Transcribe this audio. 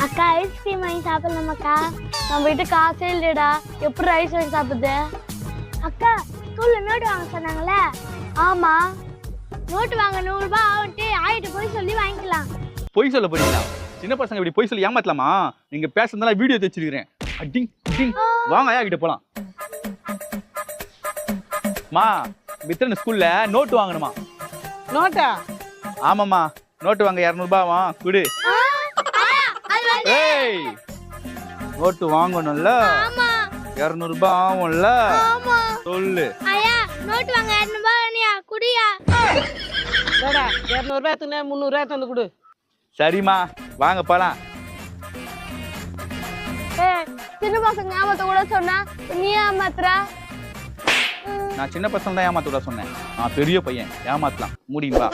அக்கா ஐஸ்கிரீம் வாங்கி சாப்பிடலாமாக்கா? நம்ம வீட்டு காசே இல்லடா, எப்படி ஐஸ் வாங்கி சாப்பிடுது? அக்கா ஸ்கூல்ல நோட்டு வாங்க சொன்னாங்களே. ஆமா, நோட்டு வாங்க 100 ரூபாய் ஆகிட்டு ஆயிட்டு போய் சொல்லி வாங்கிக்கலாம். பொய் சொல்ல போறீங்களா? சின்ன பசங்க இப்படி பொய் சொல்லி ஏமாத்தலாமா? நீங்க பேசுறதுனால வீடியோ வச்சிருக்கிறேன். அடிங் அடிங் வாங்க ஐயா கிட்ட போலாம். மா மித்திரன் ஸ்கூல்ல நோட்டு வாங்கணுமா? நோட்டா? ஆமாம்மா, நோட்டு வாங்க 200 ரூபாய் வா குடு. ஏய், நோட்டு வாங்கணும்ல, 200 ரூபாய் ஆகும்ல, சொல்லு. ஐயா நோட்டு வாங்க 200 ரூபாய் குடியா. 200 ரூபாய் எடுத்துனே 300 ரூபாய் தந்து கொடு. சரிம்மா வாங்க போலாம். சின்ன பசங்க ஏமாத்த கூட சொன்னா நீ ஏமாத்துற. நான் சின்ன பசங்க தான் ஏமாத்த கூட சொன்னேன். நான் பெரிய பையன், ஏமாத்தலாம் முடியுமா?